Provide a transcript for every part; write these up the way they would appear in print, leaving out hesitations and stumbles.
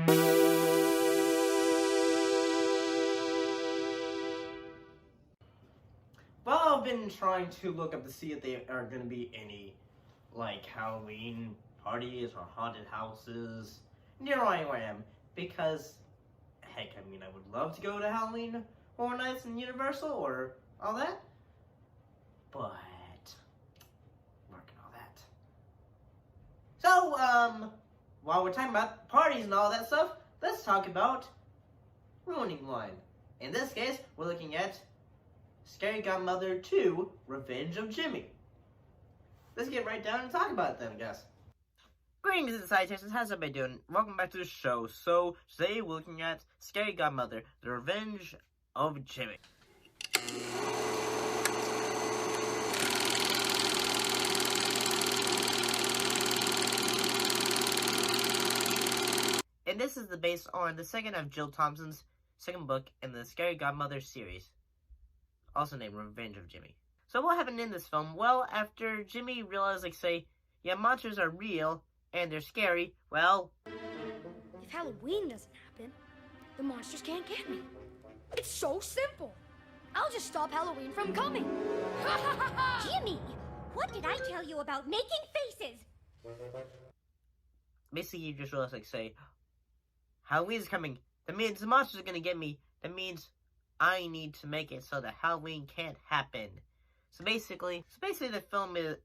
Well, I've been trying to look up to see if there are going to be any, like, Halloween parties or haunted houses near where I am. Because, heck, I mean, I would love to go to Halloween Horror Nights in Universal or all that. But, working all that. So, while we're talking about parties and all that stuff, let's talk about ruining one. In this case, we're looking at Scary Godmother 2, Revenge of Jimmy. Let's get right down and talk about it then, I guess. Greetings and salutations, how's everybody doing? Welcome back to the show. So, today we're looking at Scary Godmother, The Revenge of Jimmy. And this is based on the second of Jill Thompson's second book in the Scary Godmother series, also named Revenge of Jimmy. So what happened in this film? Well, after Jimmy realized, yeah, monsters are real and they're scary, well, if Halloween doesn't happen, the monsters can't get me. It's so simple. I'll just stop Halloween from coming. Jimmy, what did I tell you about making faces? Basically, you just realize, Halloween's coming. That means the monsters are gonna get me. That means I need to make it so that Halloween can't happen. So basically the film is,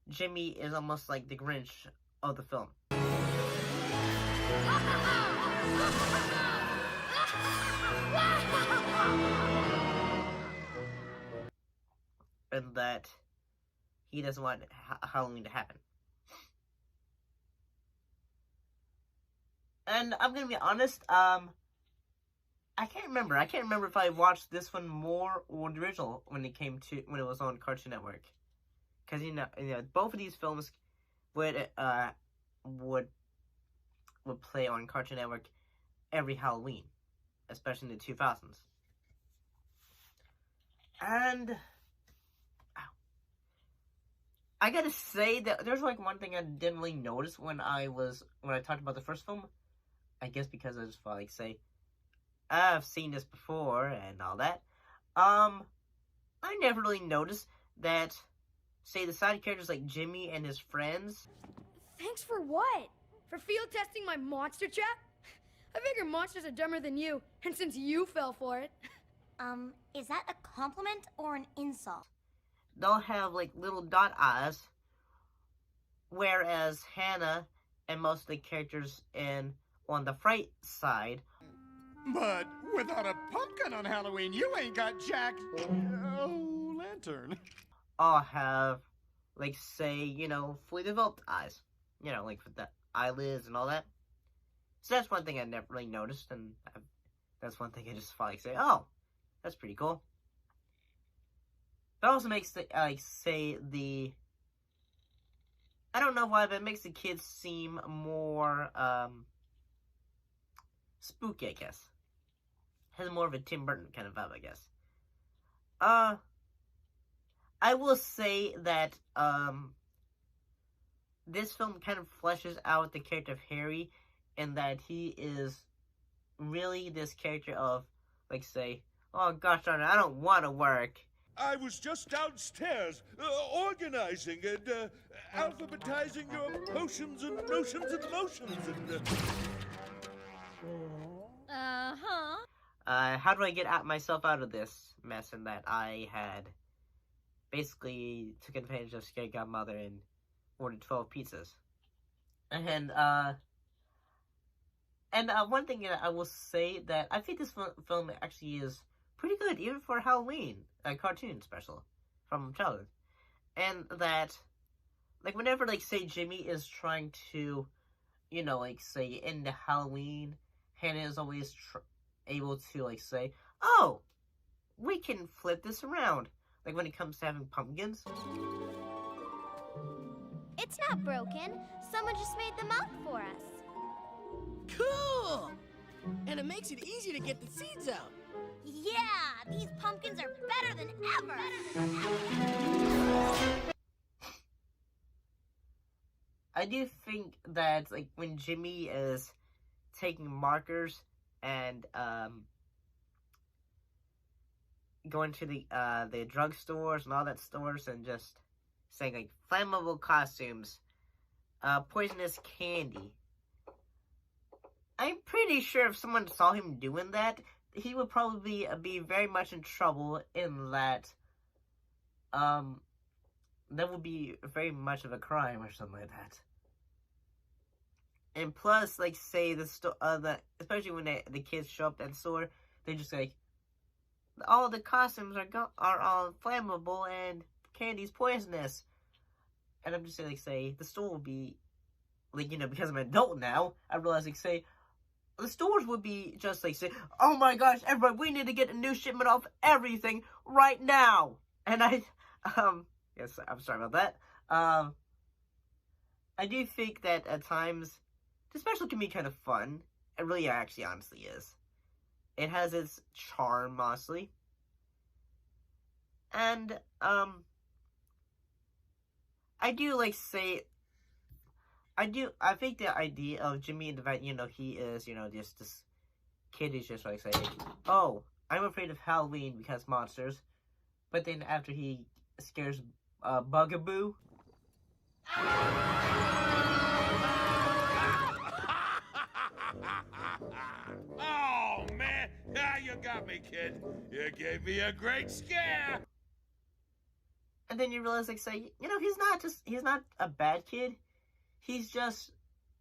Jimmy is almost like the Grinch of the film. And that he doesn't want Halloween to happen. And I'm gonna be honest, I can't remember. I can't remember if I watched this one more or the original when it was on Cartoon Network. Because you know, both of these films would play on Cartoon Network every Halloween, especially in the 2000s. And I gotta say that there's one thing I didn't really notice when I talked about the first film. I guess because I just felt I've seen this before and all that. I never really noticed that, say, the side characters like Jimmy and his friends. Thanks for what? For field testing my monster trap? I figure monsters are dumber than you, and since you fell for it. Is that a compliment or an insult? They'll have, little dot eyes, whereas Hannah and most of the characters on the Fright side. But without a pumpkin on Halloween, you ain't got Jack Lantern. All have, fully developed eyes. With the eyelids and all that. So that's one thing I never really noticed, and that's one thing I just thought, oh, that's pretty cool. That also makes I don't know why, but it makes the kids seem more, spooky, I guess. Has more of a Tim Burton kind of vibe, I guess. I will say that, this film kind of fleshes out the character of Harry, in that he is really this character of, oh gosh darn it, I don't want to work. I was just downstairs, organizing and alphabetizing your potions and notions and motions and... How do I get myself out of this mess? And that I had basically took advantage of Scary Godmother and ordered 12 pizzas. And one thing that I will say that I think this film actually is pretty good, even for Halloween, a cartoon special from childhood. And that, whenever, say, Jimmy is trying to, say, end the Halloween, Hannah is always able to, say, oh, we can flip this around. When it comes to having pumpkins. It's not broken. Someone just made them up for us. Cool! And it makes it easy to get the seeds out. Yeah, these pumpkins are better than ever. I do think that, when Jimmy is taking markers and going to the drugstores and all that stores and just saying like flammable costumes, poisonous candy. I'm pretty sure if someone saw him doing that, he would probably be very much in trouble in that that would be very much of a crime or something like that. And plus, like, say especially when the kids show up at the store, they're just like, all the costumes are all flammable and candy's poisonous. And I'm just gonna like, say the store will be like, because I'm an adult now, I realize like say the stores would be just like say, oh my gosh, everybody, we need to get a new shipment of everything right now. And yes, I'm sorry about that. I do think that at times the special can be kind of fun. It really actually honestly is. It has its charm, honestly. And, I do, like, say, I think the idea of Jimmy and the Vet, he is, just this kid who's just, like, saying, oh, I'm afraid of Halloween because monsters. But then after he scares, Bugaboo. Oh, man. Ah, you got me, kid. You gave me a great scare. And then you realize, like, say, he's not a bad kid. He's just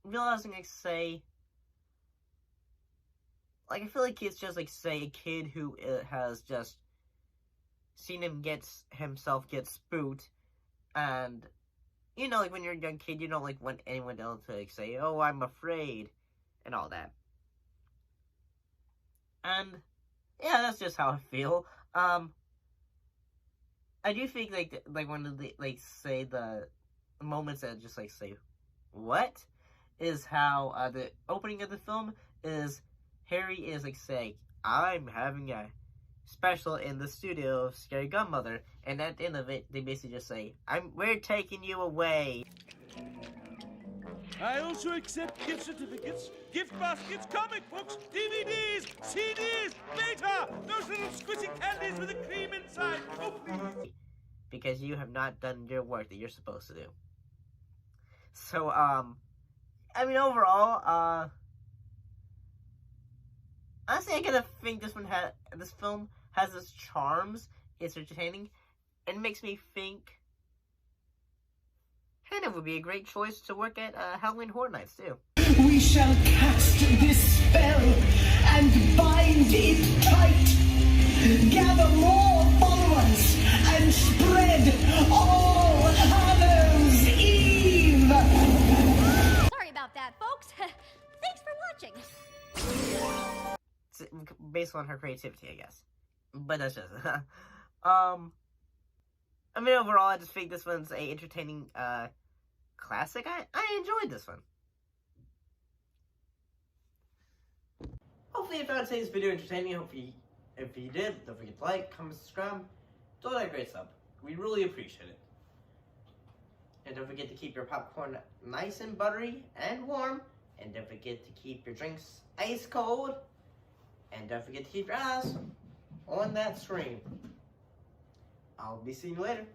realizing, like, say, like, I feel like it's just, like, say, a kid who has just seen himself get spooked. And, like, when you're a young kid, you don't, like, want anyone else to, like, say, oh, I'm afraid, and all that. And, yeah, that's just how I feel. I do think, like one of the, like, say, the moments that just, like, say, what? Is how, the opening of the film is, Harry is, like, saying, I'm having a special in the studio of Scary Godmother, and at the end of it, they basically just say, we're taking you away. I also accept gift certificates, gift baskets, comic books, DVDs, CDs, beta, those little squishy candies with a cream inside. Oh, please. Because you have not done your work that you're supposed to do. So, I mean, overall, honestly, I kind of think this film has its charms, it's entertaining, and makes me think Hannah would be a great choice to work at Halloween Horror Nights, too. We shall cast this spell and bind it tight. Gather more followers and spread All Hallows Eve. Sorry about that, folks. Thanks for watching. It's based on her creativity, I guess. But that's just I mean, overall, I just think this one's a entertaining classic. I enjoyed this one. Hopefully you found today's video entertaining. Hopefully, if you did, don't forget to like, comment, subscribe, do all that great stuff. We really appreciate it. And don't forget to keep your popcorn nice and buttery and warm. And don't forget to keep your drinks ice cold. And don't forget to keep your eyes on that screen. I'll be seeing you later.